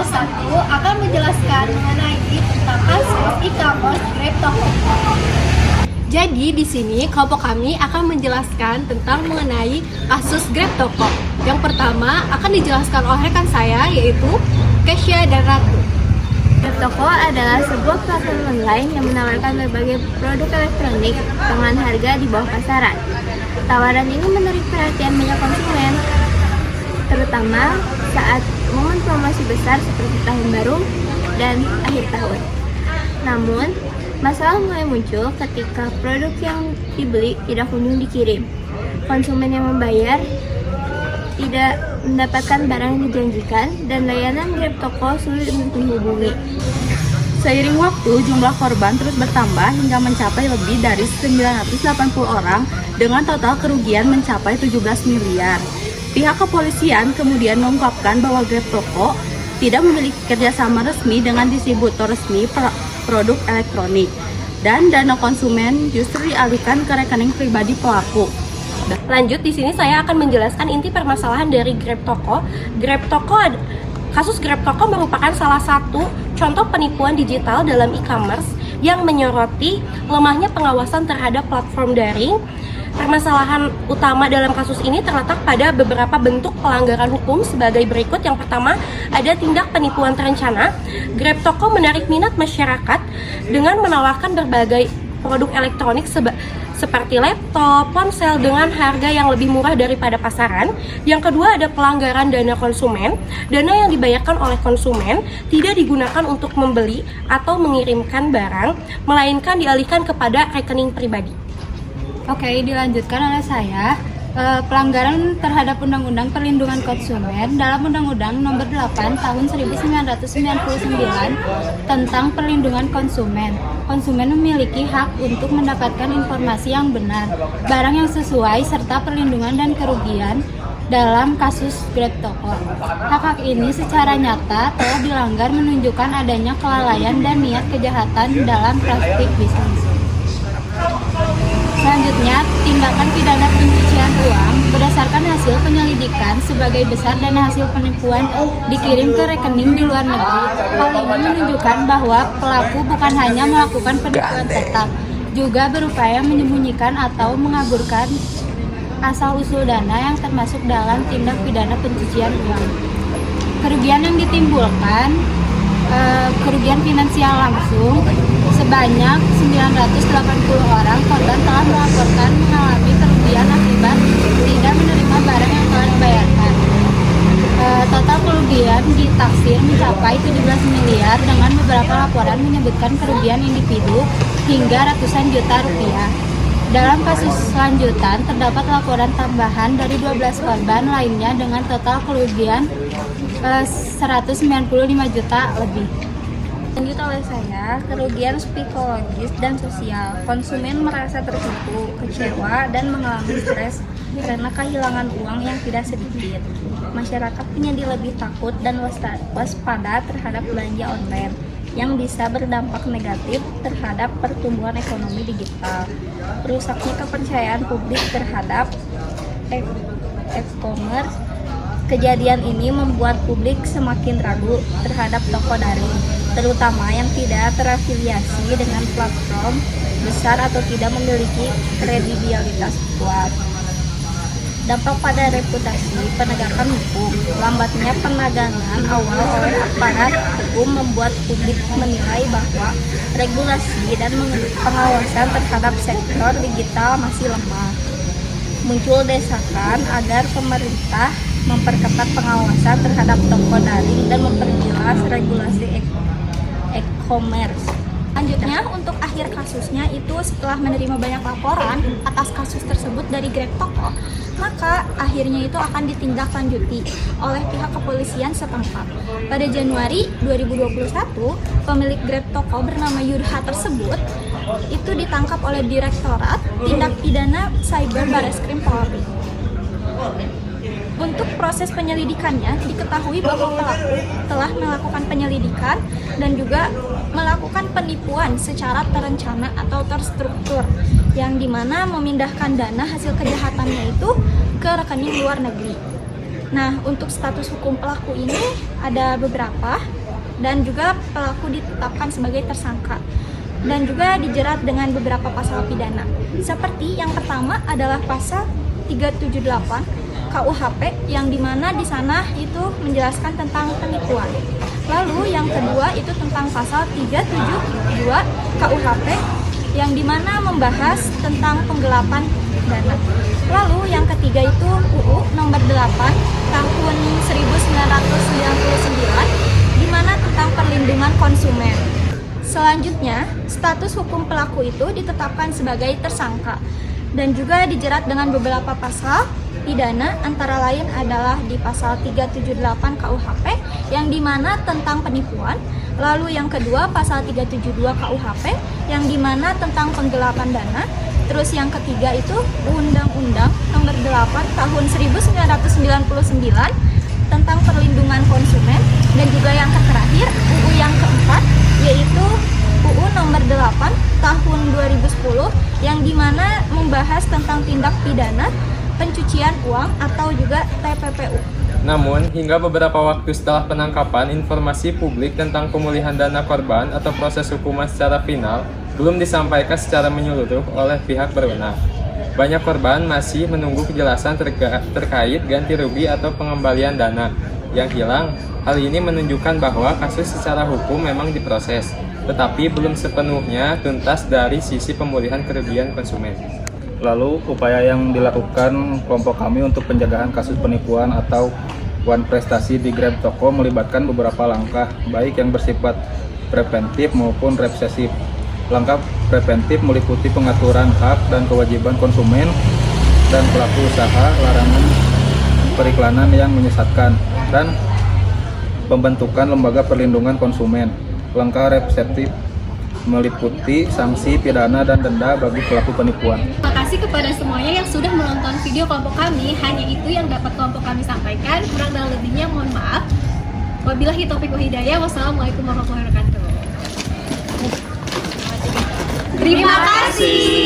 satu akan menjelaskan mengenai tentang kasus e-commerce Grab Toko. Jadi di sini kelompok kami akan menjelaskan tentang mengenai kasus Grab Toko. Yang pertama akan dijelaskan oleh rekan saya yaitu Kesha dan Ratu. Grab Toko adalah sebuah platform online yang menawarkan berbagai produk elektronik dengan harga di bawah pasaran. Tawaran ini menarik perhatian banyak konsumen, terutama saat momen promosi besar seperti tahun baru dan akhir tahun. Namun, masalah mulai muncul ketika produk yang dibeli tidak kunjung dikirim. Konsumen yang membayar tidak mendapatkan barang yang dijanjikan dan layanan Grab Toko sulit untuk dihubungi. Seiring waktu, jumlah korban terus bertambah hingga mencapai lebih dari 980 orang dengan total kerugian mencapai 17 miliar. Pihak kepolisian kemudian mengungkapkan bahwa Grab Toko tidak memiliki kerjasama resmi dengan distributor resmi produk elektronik dan dana konsumen justru dialihkan ke rekening pribadi pelaku. Lanjut, di sini saya akan menjelaskan inti permasalahan dari Grab Toko. Kasus Grab Toko merupakan salah satu contoh penipuan digital dalam e-commerce yang menyoroti lemahnya pengawasan terhadap platform daring. Permasalahan utama dalam kasus ini terletak pada beberapa bentuk pelanggaran hukum sebagai berikut. Yang pertama, ada tindak penipuan terencana. Grab Toko menarik minat masyarakat dengan menawarkan berbagai produk elektronik seperti laptop, ponsel dengan harga yang lebih murah daripada pasaran. Yang kedua, ada pelanggaran dana konsumen. Dana yang dibayarkan oleh konsumen tidak digunakan untuk membeli atau mengirimkan barang, melainkan dialihkan kepada rekening pribadi. Oke, dilanjutkan oleh saya. Pelanggaran terhadap Undang-Undang Perlindungan Konsumen dalam Undang-Undang Nomor 8 Tahun 1999 tentang Perlindungan Konsumen. Konsumen memiliki hak untuk mendapatkan informasi yang benar, barang yang sesuai, serta perlindungan dan kerugian dalam kasus Grab Toko. Hak-hak ini secara nyata telah dilanggar, menunjukkan adanya kelalaian dan niat kejahatan dalam praktik bisnis. Selanjutnya, tindakan pidana pencucian uang berdasarkan hasil penyelidikan sebagai besar dana hasil penipuan dikirim ke rekening di luar negeri. Hal ini menunjukkan bahwa pelaku bukan hanya melakukan penipuan tetap, juga berupaya menyembunyikan atau mengaburkan asal-usul dana yang termasuk dalam tindak pidana pencucian uang. Kerugian yang ditimbulkan, kerugian finansial langsung sebanyak 980 orang korban telah melaporkan mengalami kerugian akibat tidak menerima barang yang telah dibayarkan. Total kerugian ditaksir mencapai 17 miliar dengan beberapa laporan menyebutkan kerugian individu hingga ratusan juta rupiah. Dalam kasus lanjutan terdapat laporan tambahan dari 12 korban lainnya dengan total kerugian 195 juta lebih. Lanjut oleh saya, kerugian psikologis dan sosial. Konsumen merasa tertipu, kecewa, dan mengalami stres karena kehilangan uang yang tidak sedikit. Masyarakat menjadi lebih takut dan waspada terhadap belanja online yang bisa berdampak negatif terhadap pertumbuhan ekonomi digital. Rusaknya kepercayaan publik terhadap e-commerce. Kejadian ini membuat publik semakin ragu terhadap toko daring, terutama yang tidak terafiliasi dengan platform besar atau tidak memiliki kredibilitas kuat. Dampak pada reputasi penegakan hukum. Lambatnya penanganan awal oleh aparat hukum membuat publik menilai bahwa regulasi dan pengawasan terhadap sektor digital masih lemah. Muncul desakan agar pemerintah memperketat pengawasan terhadap toko daring dan memperjelas regulasi e-commerce. Selanjutnya, untuk akhir kasusnya itu setelah menerima banyak laporan atas kasus tersebut dari Grab Toko, maka akhirnya itu akan ditindaklanjuti oleh pihak kepolisian setempat. Pada Januari 2021, pemilik Grab Toko bernama Yudha tersebut itu ditangkap oleh Direktorat Tindak Pidana Cyber Bareskrim Polri. Untuk proses penyelidikannya, diketahui bahwa pelaku telah melakukan penyelidikan dan juga melakukan penipuan secara terencana atau terstruktur, yang dimana memindahkan dana hasil kejahatannya itu ke rekening luar negeri. Nah, untuk status hukum pelaku ini ada beberapa, dan juga pelaku ditetapkan sebagai tersangka dan juga dijerat dengan beberapa pasal pidana. Seperti yang pertama adalah pasal 378 KUHP, yang dimana di sana itu menjelaskan tentang penipuan. Lalu yang kedua itu tentang pasal 372 KUHP, yang dimana membahas tentang penggelapan dana. Lalu yang ketiga itu UU nomor 8 tahun 1999, di mana tentang perlindungan konsumen. Selanjutnya, status hukum pelaku itu ditetapkan sebagai tersangka dan juga dijerat dengan beberapa pasal pidana, antara lain adalah di pasal 378 KUHP yang dimana tentang penipuan. Lalu yang kedua pasal 372 KUHP yang dimana tentang penggelapan dana. Terus yang ketiga itu Undang-Undang nomor 8 tahun 1999 tentang perlindungan konsumen, dan juga yang terakhir UU yang keempat yaitu UU nomor 8 tahun 2010 yang dimana membahas tentang tindak pidana pencucian uang atau juga TPPU. Namun, hingga beberapa waktu setelah penangkapan, informasi publik tentang pemulihan dana korban atau proses hukuman secara final belum disampaikan secara menyeluruh oleh pihak berwenang. Banyak korban masih menunggu kejelasan terkait ganti rugi atau pengembalian dana yang hilang. Hal ini menunjukkan bahwa kasus secara hukum memang diproses, tetapi belum sepenuhnya tuntas dari sisi pemulihan kerugian konsumen. Lalu, upaya yang dilakukan kelompok kami untuk pencegahan kasus penipuan atau One Prestasi di Grab Toko melibatkan beberapa langkah, baik yang bersifat preventif maupun represif. Langkah preventif meliputi pengaturan hak dan kewajiban konsumen dan pelaku usaha, larangan periklanan yang menyesatkan, dan pembentukan lembaga perlindungan konsumen. Langkah represif meliputi sanksi pidana dan denda bagi pelaku penipuan. Terima kasih kepada semuanya yang sudah menonton video kelompok kami. Hanya itu yang dapat kelompok kami sampaikan. Kurang dan lebihnya mohon maaf. Wabillahi taufiq wal hidayah. Wassalamualaikum warahmatullahi wabarakatuh. Terima kasih.